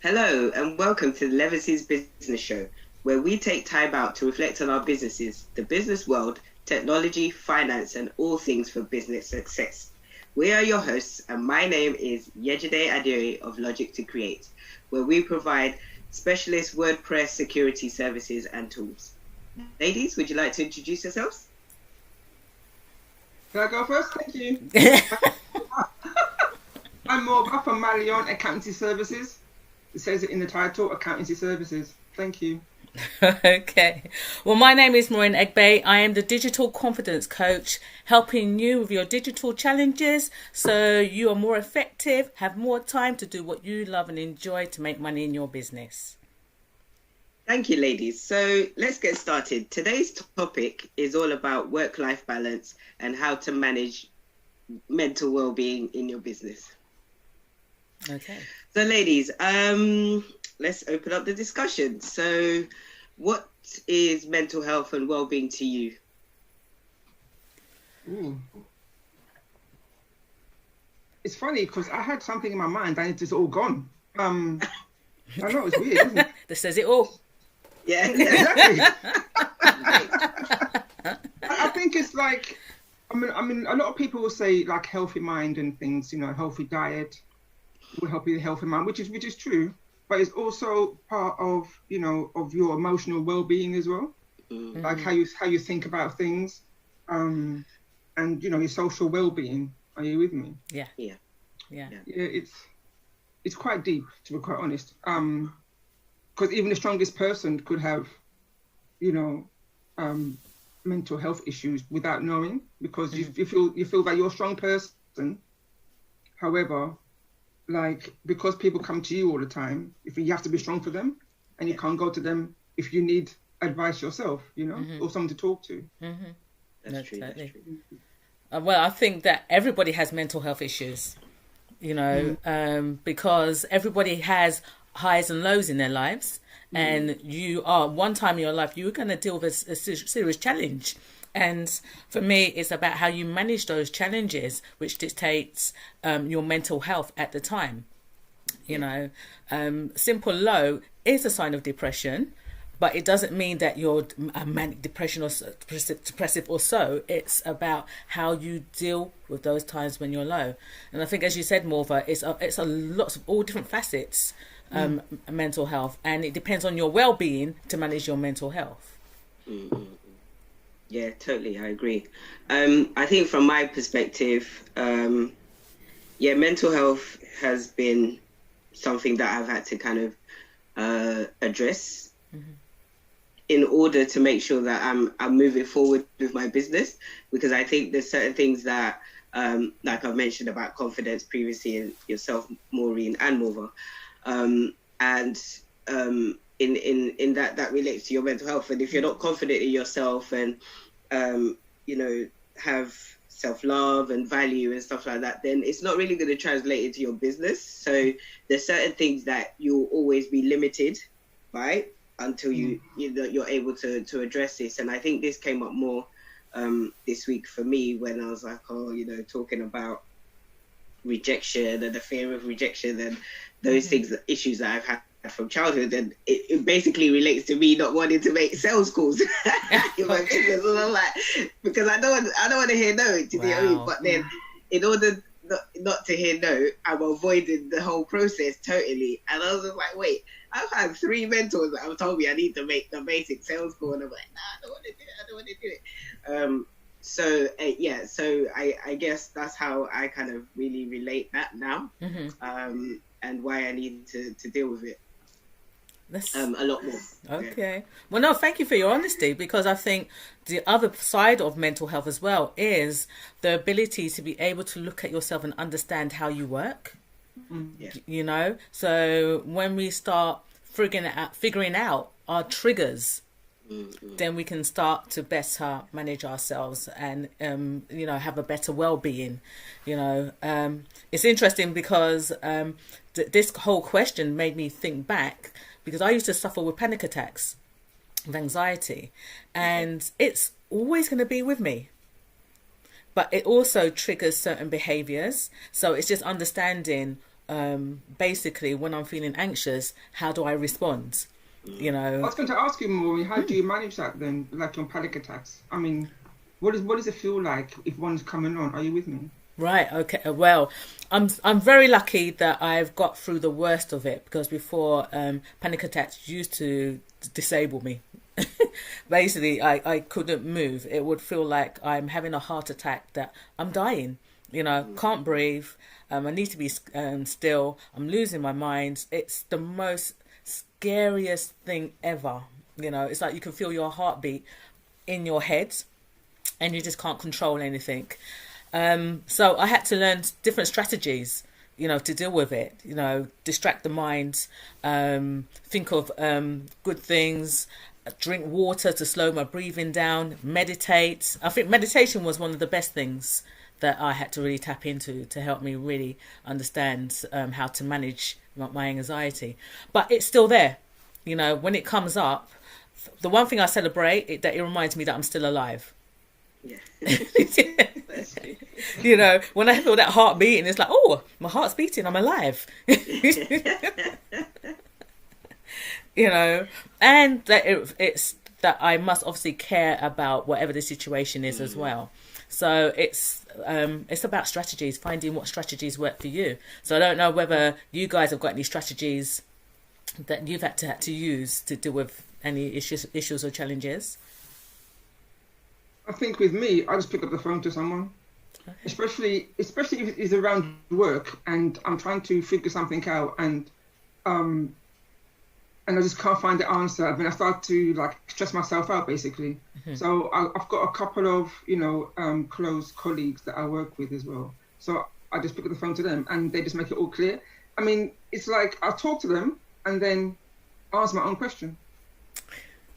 Hello and welcome to the Elevenses Business Show, where we take time out to reflect on our businesses, the business world, technology, finance, and all things for business success. We are your hosts, and my name is Yejide Adiri of Logic to Create, where we provide specialist WordPress security services and tools. Ladies, would you like to introduce yourselves? Can I go first? Thank you. I'm Morgan from Malion Accountancy Services. It says it in the title, Accountancy Services. Thank you. Okay. Well, my name is Maureen Egbe. I am the Digital Confidence Coach, helping you with your digital challenges so you are more effective, have more time to do what you love and enjoy to make money in your business. Thank you, ladies. So let's get started. Today's topic is all about work-life balance and how to manage mental well-being in your business. Okay. So, ladies, let's open up the discussion. So, what is mental health and well-being to you? Ooh. It's funny because I had something in my mind and it's just all gone. I know it's weird, isn't it? That says it all. Yeah, Exactly. I think it's like, I mean, a lot of people will say like healthy mind and things, healthy diet will help you with a healthy mind, which is true, but it's also part of, of your emotional well-being as well. Mm-hmm. Like how you think about things, and your social well-being. Are you with me? Yeah. It's quite deep, to be quite honest. Because even the strongest person could have, mental health issues without knowing, because you feel that you're a strong person. However, like, because people come to you all the time, if you have to be strong for them, and you can't go to them if you need advice yourself, or someone to talk to. Mm-hmm. That's true. Well, I think that everybody has mental health issues, because everybody has highs and lows in their lives. And you are, one time in your life, you're going to deal with a serious challenge. And for me, it's about how you manage those challenges, which dictates your mental health at the time. Simple low is a sign of depression, but it doesn't mean that you're a manic depression or depressive or so. It's about how you deal with those times when you're low. And I think, as you said, Morva, it's a lots of all different facets, mental health, and it depends on your well-being to manage your mental health. Mm-hmm. Yeah, totally. I agree. I think from my perspective, mental health has been something that I've had to kind of address in order to make sure that I'm moving forward with my business, because I think there's certain things that, like I've mentioned about confidence previously, and yourself, Maureen and Morva, in that relates to your mental health. And if you're not confident in yourself and have self-love and value and stuff like that, then it's not really going to translate into your business. So there's certain things that you'll always be limited by until you're able to address this. And I think this came up more this week for me, when I was like, talking about rejection and the fear of rejection and those things, issues that I've had from childhood, and it basically relates to me not wanting to make sales calls in my business. And I'm like, because I don't want to hear no, to be honest. But then, in order not to hear no, I'm avoiding the whole process totally. And I was just like, wait, I've had 3 mentors that have told me I need to make the basic sales call, and I'm like, nah, I don't want to do it. So I guess that's how I kind of really relate that now, and why I need to deal with it. That's a lot more. Okay. Well, no, thank you for your honesty, because I think the other side of mental health as well is the ability to be able to look at yourself and understand how you work. So when we start figuring out our triggers, then we can start to better manage ourselves and have a better well-being. It's interesting because this whole question made me think back, because I used to suffer with panic attacks, with anxiety, and it's always going to be with me. But it also triggers certain behaviors. So it's just understanding basically when I'm feeling anxious, how do I respond? You know, I was going to ask you, Maureen, how do you manage that then, like on panic attacks? I mean, what does it feel like if one's coming on? Are you with me? Right. Okay. Well, I'm very lucky that I've got through the worst of it, because before, panic attacks used to disable me. Basically, I couldn't move. It would feel like I'm having a heart attack, that I'm dying. You know, can't breathe. I need to be still. I'm losing my mind. It's the most scariest thing ever. You know, it's like you can feel your heartbeat in your head, and you just can't control anything. So I had to learn different strategies, you know, to deal with it. You know, distract the mind, think of good things, drink water to slow my breathing down, meditate. I think meditation was one of the best things that I had to really tap into to help me really understand how to manage my anxiety. But it's still there. You know, when it comes up, the one thing I celebrate, that it reminds me that I'm still alive. Yeah. You know, when I feel that heart beating, it's like, oh, my heart's beating, I'm alive. You know, and that it's that I must obviously care about whatever the situation is as well. So it's about strategies, finding what strategies work for you. So I don't know whether you guys have got any strategies that you've had to use to deal with any issues or challenges. I think with me, I just pick up the phone to someone, okay. especially if it's around work and I'm trying to figure something out, and I just can't find the answer. I mean, I start to like stress myself out basically. Mm-hmm. So I've got a couple of close colleagues that I work with as well. So I just pick up the phone to them, and they just make it all clear. I mean, it's like I talk to them and then answer my own question.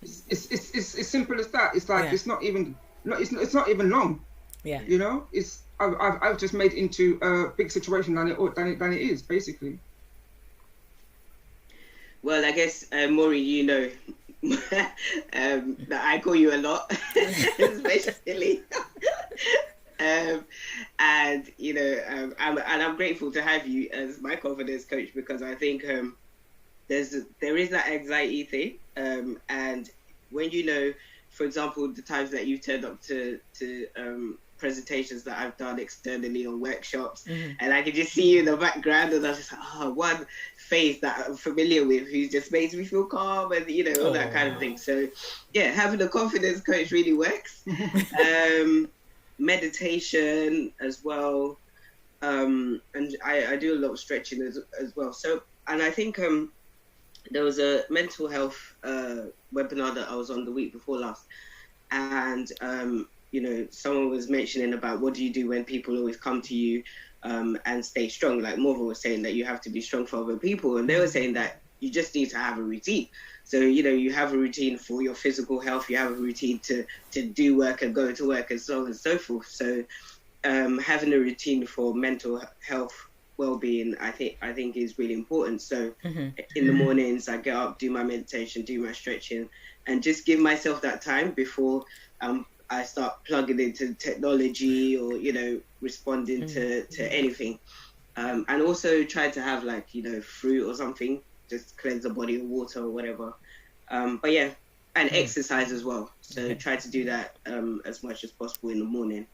It's as simple as that. It's like It's not even. No, it's not even long. Yeah. You know, I've just made it into a big situation than it is basically. Well, I guess Maureen, you know, that I call you a lot, especially, and you know, I'm grateful to have you as my confidence coach, because I think there is that anxiety thing, and when you know. For example, the times that you've turned up to presentations that I've done externally on workshops, and I can just see you in the background, and I'm just like, one face that I'm familiar with who just makes me feel calm, and you know, all that kind of thing. So yeah, having a confidence coach really works. Meditation as well, and I do a lot of stretching as well. So, and I think there was a mental health webinar that I was on the week before last, and you know, someone was mentioning about what do you do when people always come to you and stay strong. Like Morva was saying that you have to be strong for other people, and they were saying that you just need to have a routine. So you know, you have a routine for your physical health, you have a routine to do work and go to work and so on and so forth. So having a routine for mental health well-being, I think is really important. So in the mornings I get up, do my meditation, do my stretching, and just give myself that time before I start plugging into technology or, you know, responding to anything, and also try to have like, you know, fruit or something, just cleanse the body with water or whatever, but yeah, and exercise as well. So try to do that as much as possible in the morning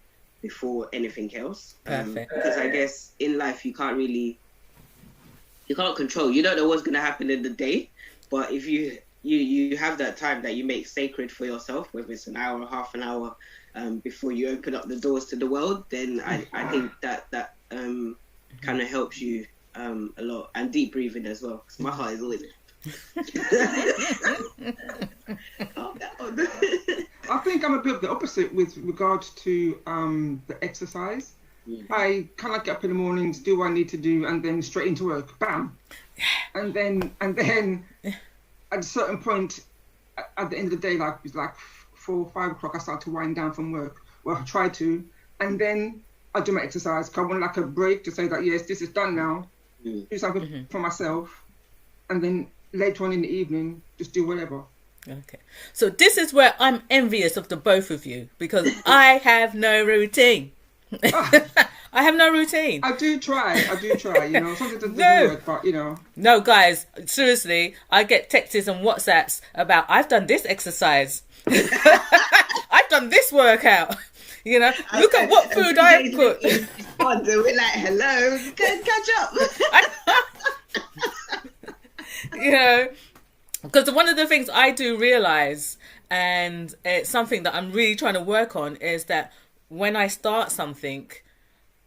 before anything else. Perfect. Because I guess in life you can't control. You don't know what's going to happen in the day, but if you have that time that you make sacred for yourself, whether it's an hour or half an hour before you open up the doors to the world, then I think that kind of helps you a lot. And deep breathing as well, because my heart is always calm down. I think I'm a bit of the opposite with regards to the exercise. I kind of get up in the mornings, do what I need to do, and then straight into work, bam. And then at a certain point, at the end of the day, like it's like 4 or 5 o'clock, I start to wind down from work. Well, I try to, and then I do my exercise. Cause I want like a break to say that yes, this is done now. Do something for myself, and then later on in the evening, just do whatever. Okay, so this is where I'm envious of the both of you, because I have no routine. I have no routine. I do try, you know, sometimes it doesn't work, but, you know. No, guys, seriously, I get texts and WhatsApps about, I've done this exercise. I've done this workout. You know, look at what food I cooked. We're like, hello, catch up. You know, because one of the things I do realize, and it's something that I'm really trying to work on, is that when I start something,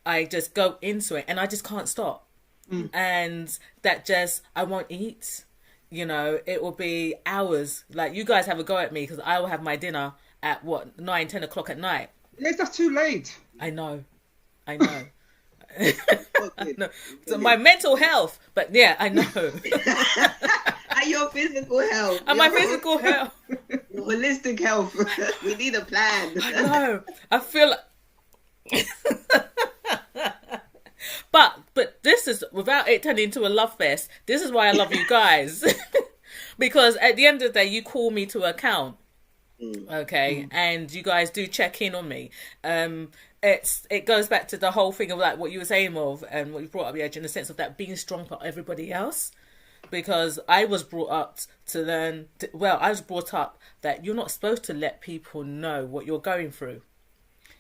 I just go into it and I just can't stop. And that just, I won't eat. You know, it will be hours. Like, you guys have a go at me because I will have my dinner at 9-10 o'clock at night. Yes, that's too late. I know. No. So my mental health, but yeah, I know. And your physical health. And my physical health. Your holistic health. We need a plan. I know. I feel But this is, without it turning into a love fest, this is why I love you guys. Because at the end of the day, you call me to account. Okay, and you guys do check in on me. It goes back to the whole thing of like what you were saying, Mauve, and what you brought up, Edge, in the sense of that being strong for everybody else. Because I was brought up to learn, I was brought up that you're not supposed to let people know what you're going through.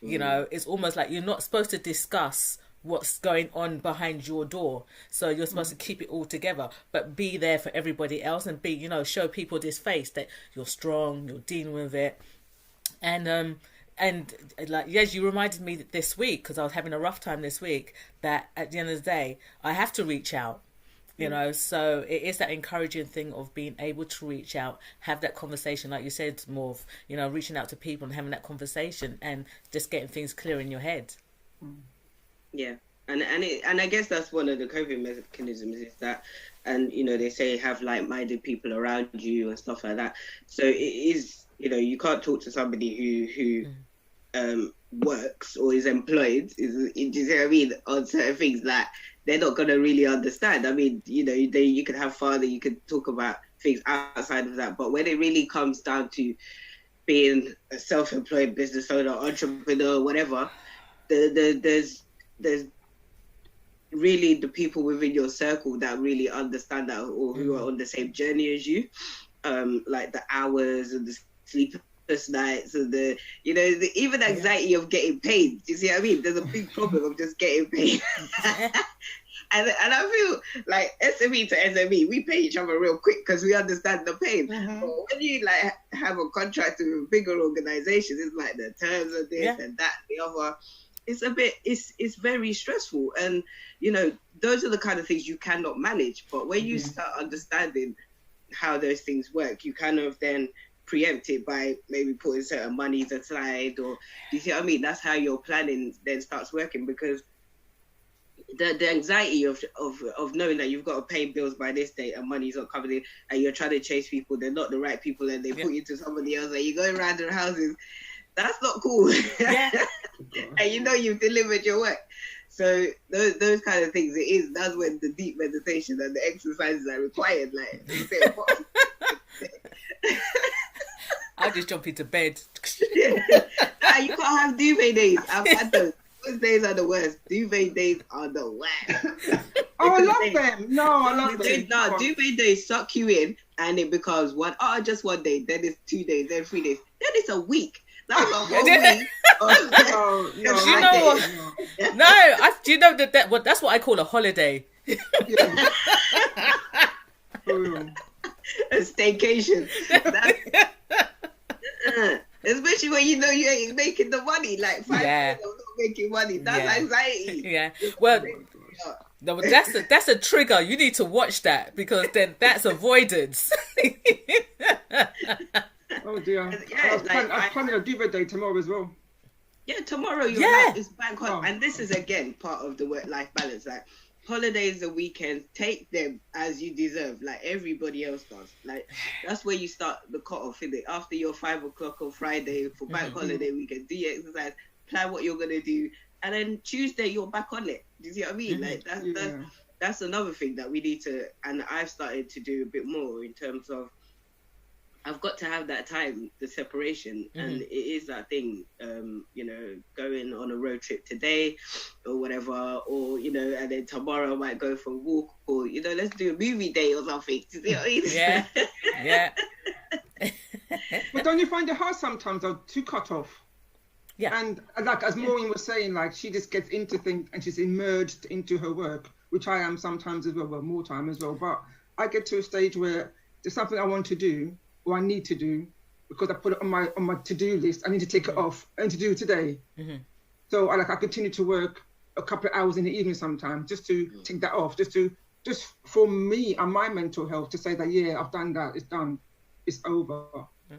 You know, it's almost like you're not supposed to discuss what's going on behind your door. So you're supposed to keep it all together, but be there for everybody else and be, you know, show people this face that you're strong, you're dealing with it. And like, yes, you reminded me this week, because I was having a rough time this week, that at the end of the day, I have to reach out. You know, so it is that encouraging thing of being able to reach out, have that conversation, like you said, Morph, you know, reaching out to people and having that conversation and just getting things clear in your head. Yeah. And I guess that's one of the coping mechanisms is that, and, you know, they say have like-minded people around you and stuff like that. So it is, you know, you can't talk to somebody who works or is employed, do you see what I mean, on certain things, like, they're not going to really understand. I mean, you know, you could have fun and you could talk about things outside of that. But when it really comes down to being a self-employed business owner, entrepreneur, whatever, there's really the people within your circle that really understand that, or who are on the same journey as you. Like the hours and the sleepless nights and the, you know, even anxiety of getting paid. Do you see what I mean? There's a big problem of just getting paid. And I feel like SME to SME, we pay each other real quick because we understand the pain. But when you like have a contract with bigger organizations, it's like the terms of this and that, the other. It's very stressful. And, you know, those are the kind of things you cannot manage. But when you start understanding how those things work, you kind of then preempt it by maybe putting certain monies aside, or, do you see what I mean? That's how your planning then starts working, because the anxiety of knowing that you've got to pay bills by this date and money's not coming in, and you're trying to chase people, they're not the right people, and they put you to somebody else, and you're going around their houses. That's not cool. And you know you've delivered your work. So those kind of things, that's when the deep meditation and the exercises are required. Like, they say, I just jump into bed. You can't have duvet days. I've had those. Those days are the worst. Duvet days are the worst. Oh, I love them. No, I love them. No, duvet days suck you in, and it becomes just 1 day. Then it's 2 days. Then 3 days. Then it's a week. That's a whole week. No, do you know what? No, do you know that that's what I call a holiday. A staycation. Especially when you know you ain't making the money. Like 5 years of not making money. That's anxiety. Yeah. Well, no, that's a trigger. You need to watch that, because then that's avoidance. Oh dear. I'm planning a duvet day tomorrow as well. Yeah, tomorrow it's bank holiday. And this is again part of the work-life balance. Like, holidays and weekends, take them as you deserve, like everybody else does. Like, that's where you start the cut-off, isn't it? After your 5 o'clock on Friday for bank holiday weekend, do your exercise, plan what you're gonna do, and then Tuesday you're back on it. Do you see what I mean? Like, that's another thing that we need to, and I've started to do a bit more in terms of I've got to have that time, the separation, and it is that thing, going on a road trip today or whatever, or, and then tomorrow I might go for a walk, or, let's do a movie day or something. Do you know what I mean? Yeah, yeah. But don't you find it hard sometimes, though, to cut off? Yeah. And like, as Maureen was saying, like, she just gets into things and she's immersed into her work, which I am sometimes as well, more time as well. But I get to a stage where there's something I want to do, or I need to do, because I put it on my to-do list. I need to take it off. I need to do it today. So I continue to work a couple of hours in the evening sometimes, just to take that off, just for me and my mental health, to say that, yeah, I've done that, it's done, it's over.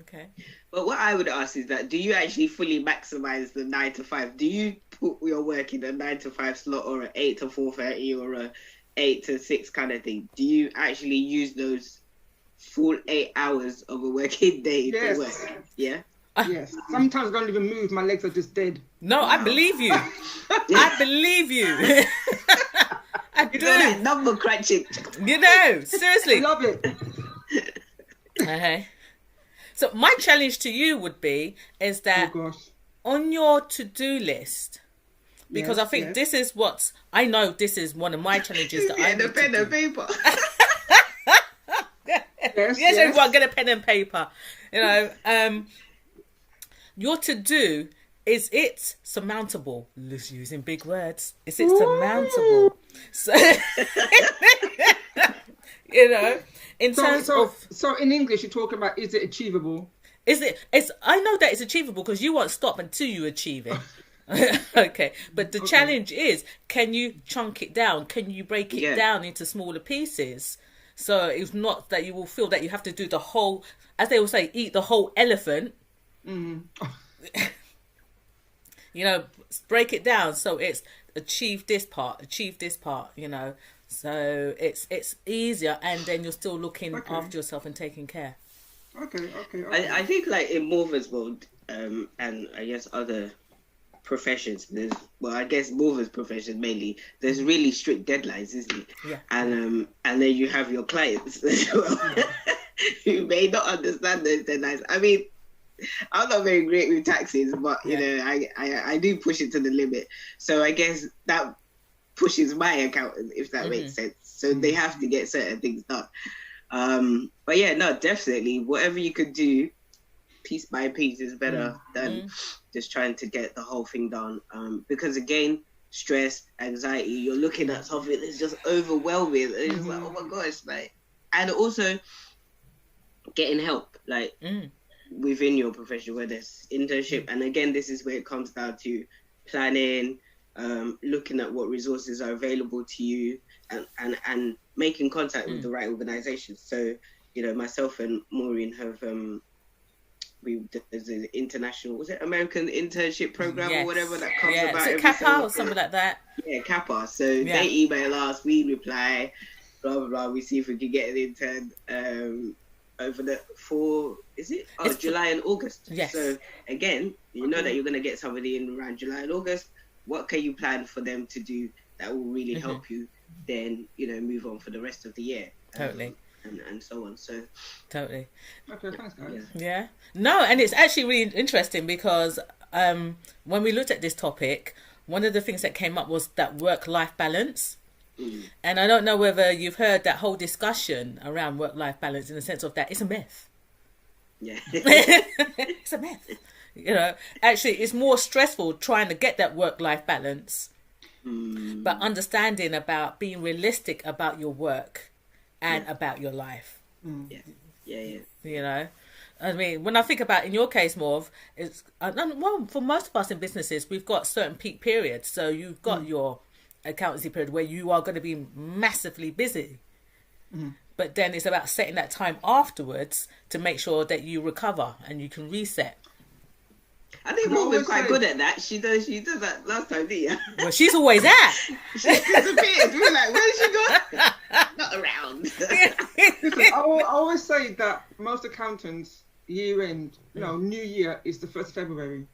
Okay. But what I would ask is that, do you actually fully maximize the 9 to 5? Do you put your work in a 9 to 5 slot, or an 8 to 4:30, or a 8 to 6 kind of thing? Do you actually use those full 8 hours of a working day Yes. for work? Yeah. Yes. Sometimes I don't even move. My legs are just dead. No, I believe you. I believe you. I do. That number crunching. Seriously. I love it. Okay. So my challenge to you would be is that on your to-do list, because I think this is I know this is one of my challenges that I need the pen and paper. Yes, everyone get a pen and paper. Your to-do, is it surmountable? Using big words. Is it surmountable? So, in terms of... So in English, you're talking about, is it achievable? I know that it's achievable, because you won't stop until you achieve it. Okay. But the challenge is, can you chunk it down? Can you break it down into smaller pieces? So it's not that you will feel that you have to do the whole, as they will say, eat the whole elephant. Break it down. So it's achieve this part. So it's easier, and then you're still looking after yourself and taking care. Okay. I think, like, in Morva's world, and I guess other professions, I guess Morva's profession mainly, there's really strict deadlines, isn't it? Yeah. And then you have your clients as well, who may not understand those deadlines. I mean, I'm not very great with taxes, but I do push it to the limit. So I guess that pushes my accountant, if that makes sense. So they have to get certain things done. But yeah, no, definitely, whatever you could do piece by piece is better than just trying to get the whole thing done. Because again, stress, anxiety, you're looking at something that's just overwhelming. It's like, oh my gosh, like, and also getting help, like, within your profession, whether it's internship, and again, this is where it comes down to planning, looking at what resources are available to you, and making contact with the right organizations. So, myself and Maureen have there's an international, was it American internship program or whatever that comes about every Kappa or something like that. Yeah, Kappa. So they email us, we reply, blah blah blah. We see if we can get an intern over July and August. Yes. So again, you know that you're going to get somebody in around July and August. What can you plan for them to do that will really help you then, move on for the rest of the year? Totally. And so on. So okay, thanks guys. Yeah. No, and it's actually really interesting, because when we looked at this topic, one of the things that came up was that work-life balance. And I don't know whether you've heard that whole discussion around work-life balance, in the sense of that it's a myth. Yeah. It's a myth. Actually, it's more stressful trying to get that work-life balance, but understanding about being realistic about your work and about your life. Yeah. I mean, when I think about, in your case, Morv, it's for most of us in businesses, we've got certain peak periods. So you've got your accountancy period where you are going to be massively busy. But then it's about setting that time afterwards to make sure that you recover and you can reset. I think Morgan's quite good at that. She does that last time, didn't you? Well, she's always at. She disappeared. We're like, where did she go? Not around. Listen, I always say that most accountants, year end, New Year is the 1st of February.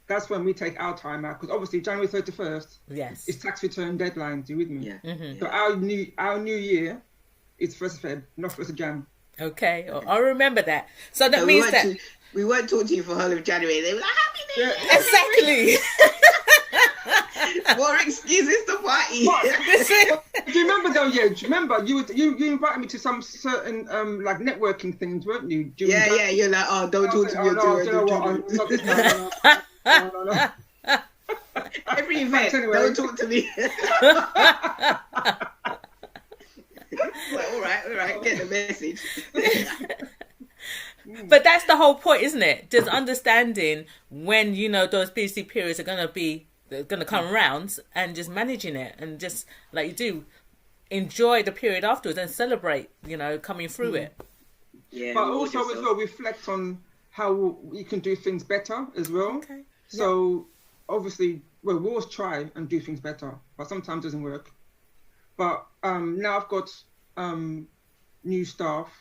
That's when we take our time out, because obviously January 31st is tax return deadline. Do you with me? Yeah. So our new year is 1st of Feb, not 1st of Jan. Okay, I'll remember that. So that So means that we won't talk to you for whole of January. They were like, Happy New Year! exactly. More excuses to party. Do you remember though? Yeah, do you remember you invited me to some certain like networking things, weren't you? Yeah. You're like, oh, don't talk to me until you know what? No. Every event, anyway. Don't talk to me. Like, all right, get the message. But that's the whole point, isn't it? Just understanding when those busy periods are gonna come around, and just managing it, and just like you do, enjoy the period afterwards and celebrate, coming through it. Yeah. But also as well reflect on how you can do things better as well. Okay. So obviously, we always try and do things better, but sometimes it doesn't work. But now I've got new staff,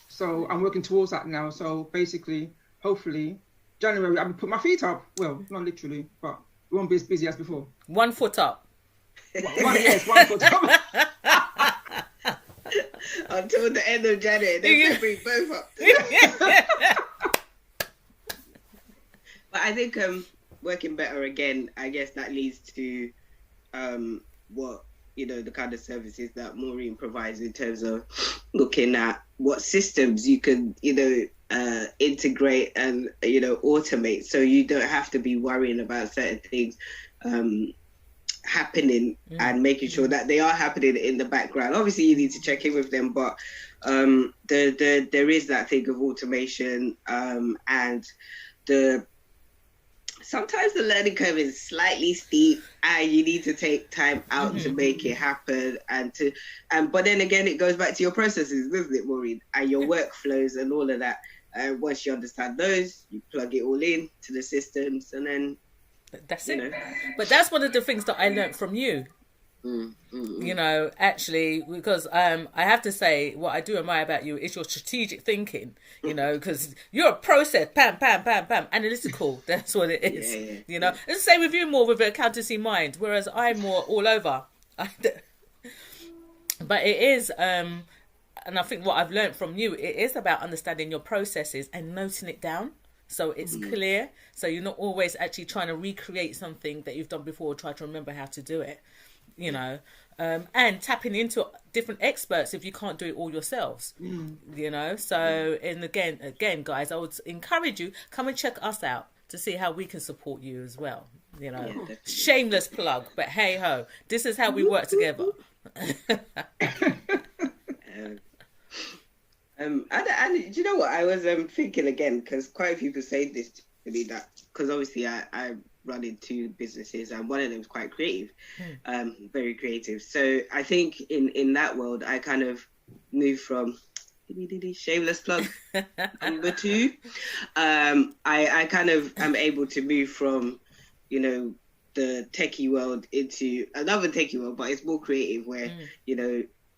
so I'm working towards that now. So basically, hopefully, January I will put my feet up. Well, not literally, but it won't be as busy as before. 1 foot up. One foot up. Until the end of January, then bring both up. But I think working better again, I guess that leads to what the kind of services that Maureen provides in terms of looking at what systems you can integrate and automate, so you don't have to be worrying about certain things happening and making sure that they are happening in the background. Obviously you need to check in with them, but there is that thing of automation, and sometimes the learning curve is slightly steep and you need to take time out to make it happen, but then again it goes back to your processes, doesn't it, Maureen, and your workflows and all of that. Once you understand those, you plug it all in to the systems, and then that's it. But that's one of the things that I learned from you. Actually, because I have to say, what I do admire about you is your strategic thinking, because you're a process, pam, analytical. That's what it is. Yeah. It's the same with you, more with an accountancy mind, whereas I'm more all over. But it is, and I think what I've learned from you, it is about understanding your processes and noting it down. So it's clear. So you're not always actually trying to recreate something that you've done before, or try to remember how to do it. And tapping into different experts if you can't do it all yourselves. So, and again, guys, I would encourage you, come and check us out to see how we can support you as well. Shameless plug, but hey ho, this is how we work together. And do you know what I was thinking again, because quite a few people say this to me, that because obviously I run into businesses and one of them is quite creative, very creative. So I think in that world I kind of moved from shameless plug number 2. I kind of am able to move from the techie world into another techie world, but it's more creative, where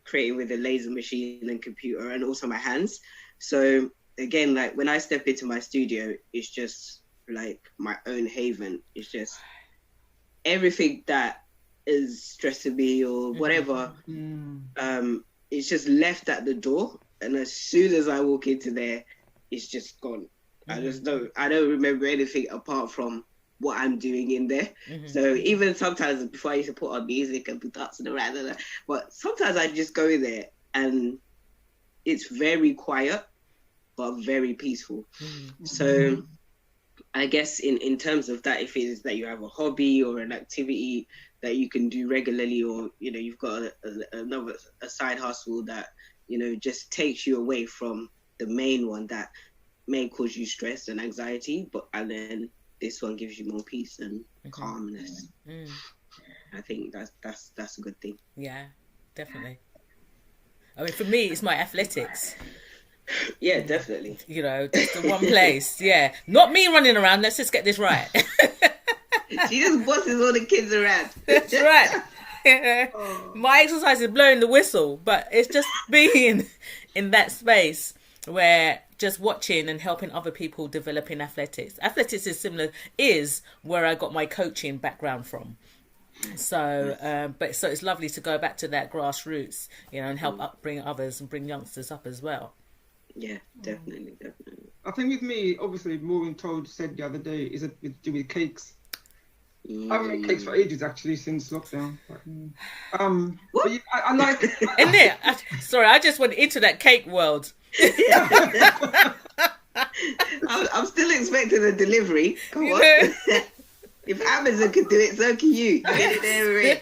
creating with a laser machine and computer and also my hands. So again, like when I step into my studio, it's just like my own haven. It's just everything that is stressing me or whatever, it's just left at the door, and as soon as I walk into there, it's just gone. I don't remember anything apart from what I'm doing in there. So even sometimes before, I used to put on music and be dancing around, but sometimes I just go in there and it's very quiet but very peaceful. So I guess in terms of that, if it is that you have a hobby or an activity that you can do regularly, or you've got a side hustle that just takes you away from the main one that may cause you stress and anxiety, and then this one gives you more peace and calmness. I think that's a good thing. Yeah, definitely. I mean, for me, it's my athletics. Yeah, definitely. Just the one place. Yeah, not me running around. Let's just get this right. She just bosses all the kids around. That's right. My exercise is blowing the whistle, but it's just being in that space where just watching and helping other people develop in athletics. Athletics is where I got my coaching background from. So, so it's lovely to go back to that grassroots, and help bring others and bring youngsters up as well. Yeah, definitely. I think with me, obviously, Maureen said the other day, is to do with cakes. I haven't made cakes for ages, actually, since lockdown. But yeah, I like. Isn't it? Sorry, I just went into that cake world. I'm still expecting a delivery. Come on. If Amazon could do it, so can you. Get it there with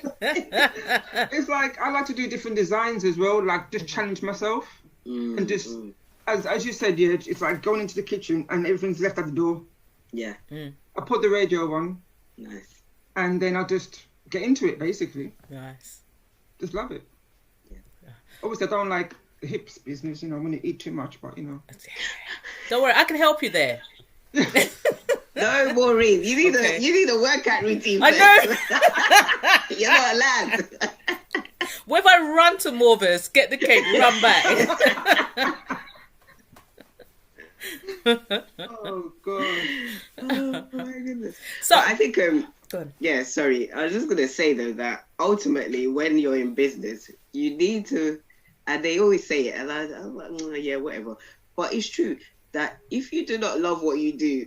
It's like I like to do different designs as well, like just challenge myself and just as you said, yeah, it's like going into the kitchen and everything's left at the door. Yeah. I put the radio on. Nice. And then I just get into it, basically. Nice. Just love it. Yeah. Obviously, I don't like the hips business, when you eat too much, but Don't worry, I can help you there. No, Maureen, you need a workout routine. I know. You're not allowed. What if I run to Morvis, get the cake, run back? Oh god. Oh my goodness. So but I think go on. yeah, sorry. I was just gonna say though that ultimately when you're in business, you need to, and they always say it, and I'm like, yeah, whatever. But it's true that if you do not love what you do,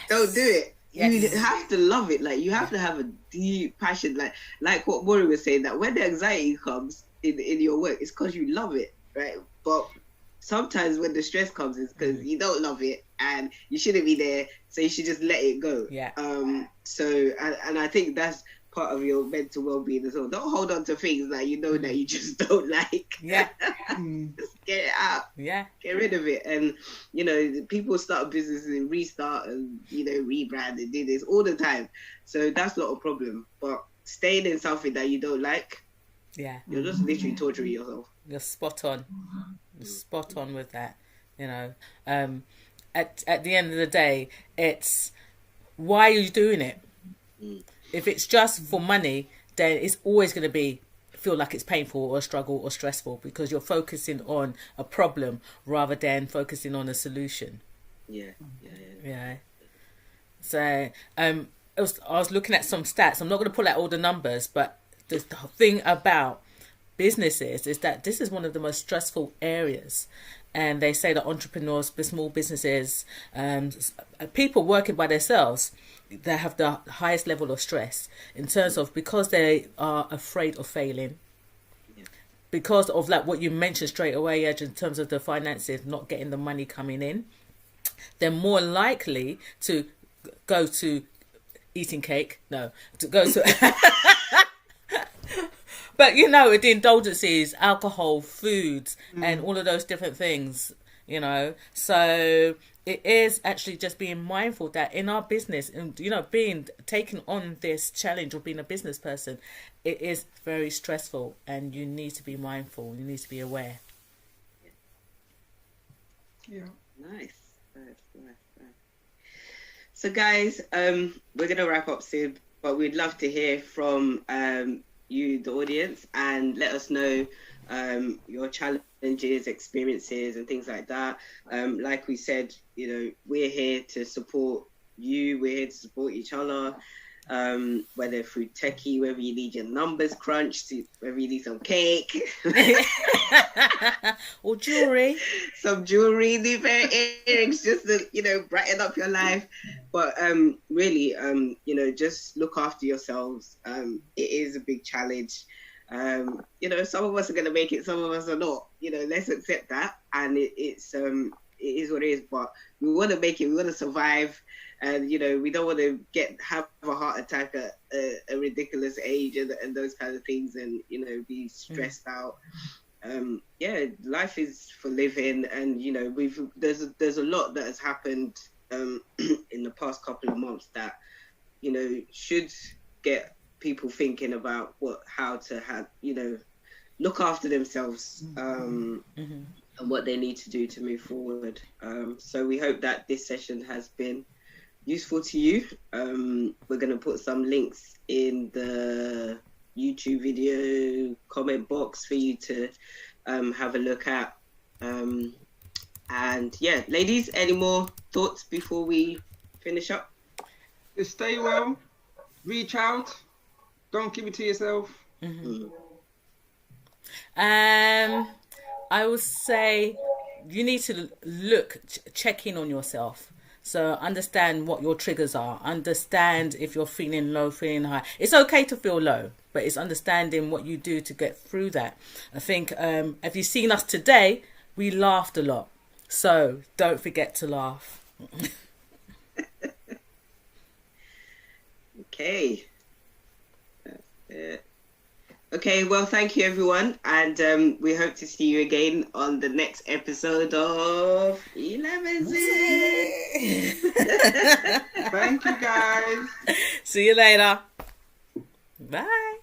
don't do it. Yes. You have to love it. Like you have to have a deep passion. Like what Maury was saying, that when the anxiety comes in your work, it's because you love it, right? But sometimes when the stress comes, it's because you don't love it and you shouldn't be there. So you should just let it go. Yeah. So and I think that's part of your mental well-being as well. Don't hold on to things that that you just don't like. Yeah. Just get it out. Yeah. Get rid of it. And people start businesses and restart and rebrand and do this all the time. So that's not a problem. But staying in something that you don't like, yeah, you're just literally torturing yourself. You're spot on. You're spot on with that. At the end of the day, it's why are you doing it? If it's just for money, then it's always going to feel like it's painful or a struggle or stressful because you're focusing on a problem rather than focusing on a solution. Yeah. So I was looking at some stats. I'm not going to pull out all the numbers, but the thing about businesses is that this is one of the most stressful areas. And they say that entrepreneurs, small businesses, people working by themselves, they have the highest level of stress in terms of because they are afraid of failing. Yeah. Because of what you mentioned straight away, Edge, in terms of the finances, not getting the money coming in, they're more likely to go to eating cake. No, to go to... But, the indulgences, alcohol, foods, and all of those different things, So it is actually just being mindful that in our business, and, taking on this challenge of being a business person, it is very stressful and you need to be mindful. You need to be aware. Yeah. Nice. So, guys, we're going to wrap up soon, but we'd love to hear from... you, the audience, and let us know your challenges, experiences, and things like that. Like we said, we're here to support you. We're here to support each other, whether through techie, whether you need your numbers crunched, whether you need some cake or jewelry, some jewelry, new pair of earrings, just to brighten up your life. But really, just look after yourselves. It is a big challenge. Some of us are going to make it, some of us are not. Let's accept that, and it is what it is. But we want to make it. We want to survive, and we don't want to have a heart attack at a ridiculous age and those kind of things, and be stressed out. Life is for living, and there's a lot that has happened in the past couple of months that should get people thinking about how to have look after themselves and what they need to do to move forward. So we hope that this session has been useful to you. We're going to put some links in the YouTube video comment box for you to have a look at. And yeah, ladies, any more thoughts before we finish up? Just stay well, reach out, Don't keep it to yourself. I would say you need to check in on yourself. So understand what your triggers are. Understand if you're feeling low, feeling high. It's okay to feel low, but it's understanding what you do to get through that. I think if you've seen us today, we laughed a lot. So don't forget to laugh. Okay. That's it. Okay, well, thank you, everyone. And we hope to see you again on the next episode of Elevenses. Thank you, guys. See you later. Bye.